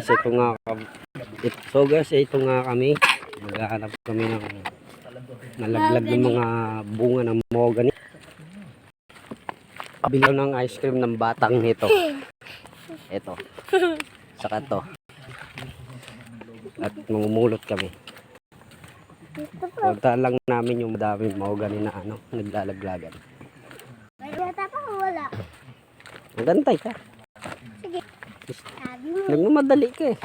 guys, ito nga kami. Maghahanap kami ng nalaglag ng mga bunga ng mahogany. Pabili ng ice cream ng batang nito. Ito. Saka to. At mangumulot kami. Punta lang namin yung madaming mahogany na naglalaglagan. May bata pa o wala? Magantay ka. Sige. Nagmamadali ka eh.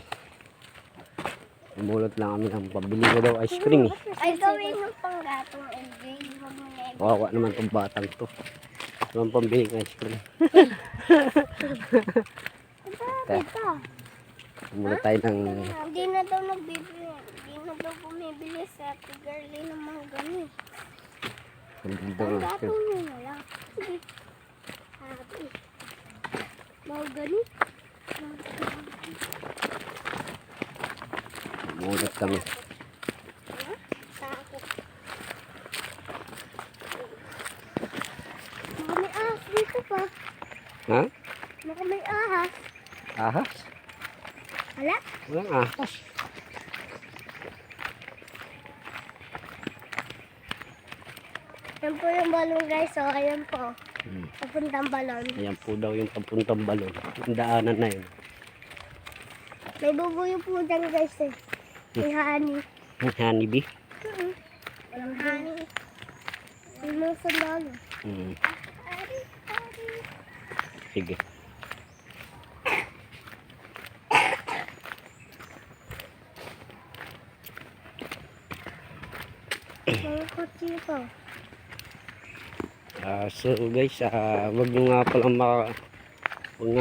Umulot lang kami ng pabili ko daw ice cream eh. Ay, gawin yung panggatong LJ. Kawawa naman itong batang to. Walang pambili ng ice cream. Ito. Umulot tayo ng... Hindi na daw nagbibili. Hindi na daw bumibili sa Tigarli ng mga gani. Panggatong nyo na lang. Sige. Happy. Mga gani. Umulot kami. Baka may ahas dito pa. Ha? Baka may ahas. Ahas? Wala? Walang ahas. Yan po yung balon guys. So, ayan po. Hmm. Papuntang balon. Ayan po daw yung papuntang balon. Yung daanan na yun. May bubuyo po dyan guys eh. May honey. Honeybee? Walang honey. May mga sandalo. Hmm. Sige. Mga kotse po. So guys, wag nyo nga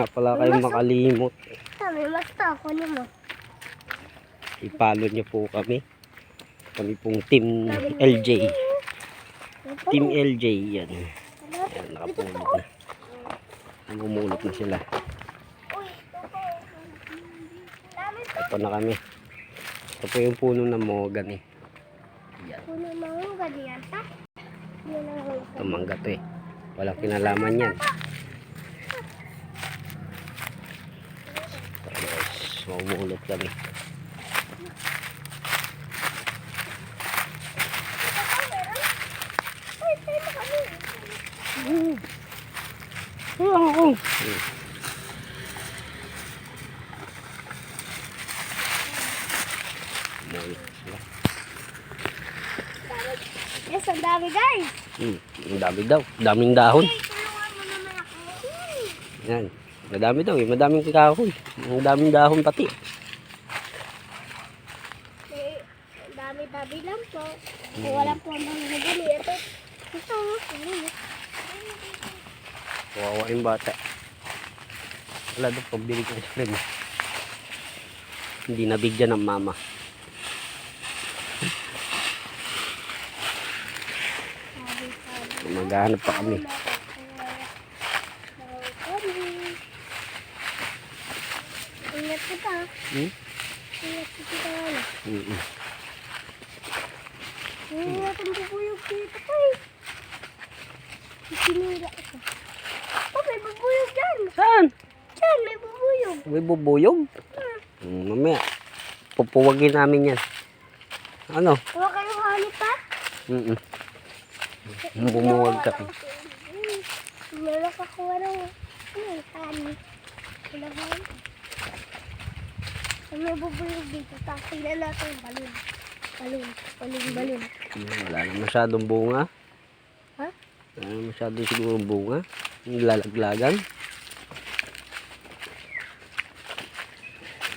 pala kayong makalimot. May basta ako ni mo. I-follow nyo po kami. Kami pong Team LJ. Team LJ yan. Yan, nakapulot na. Namumulot na sila. Ito na kami. Ito po yung puno ng mahogany. Yan. Puno mga ganyan ta. Ito mangga to eh. Walang kinalaman yan. Tapos mamumulot kami. Ayan ako. Yes, ang dami guys. Ang dami daw. Daming dahon. Tulungan mo naman ako. Yan. Madami daw eh. Madaming kahoy. Ang daming dahon pati. Ang dami-dami lang po. Wala po ang mga gani. Ito. Ito. Kawawa yung bata. Wala daw pambili ng ice cream. Hindi nabigyan ng mama. Maghahanap pa kami. Ingat kita. Ingat kita. Ingat ang bubuyog dito ko eh. Sinira ito. Oh, may bubuyog dyan. Saan? Dyan, may bubuyog. May bubuyog? Mamaya. Pupuwagin namin yan. Ano? Huwag kayong hanip pa. Bumuwag kami. Nakakuha ng honey. Kailangan. May bubuyog dito. Tingnan natin yung balon. Balon. Wala na masyadong bunga. Ha? Wala na masyadong siguro bunga. Nilalaglagan.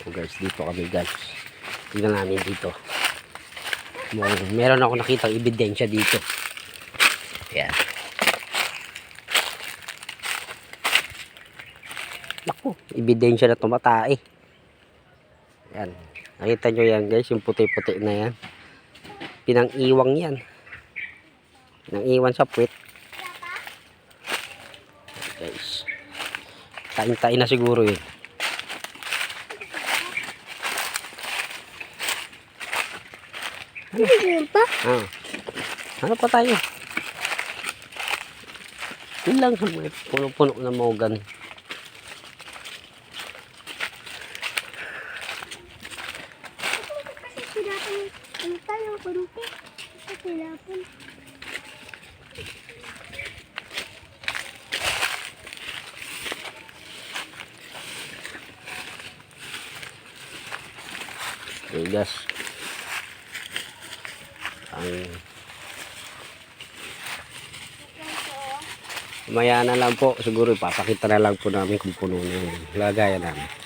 So guys, dito kami guys. Tingnan namin dito. Meron ako nakitang ebidensya dito. Yan. Naku, ebidensya na tumatay. Yan. Nakita nyo yan guys, yung puti-puti na yan. Pinang-iwang yan. Pinang-iwan sa puwit. Guys. Tain-tain na siguro yun. Ano pa? Ano pa tayo? Yun lang sa mga puno-puno na mahogany. Tilapon po. Tilapon. Tigas. Ang maya na lang po, siguro ipapakita na lang po namin kung puno na yung lagayan namin.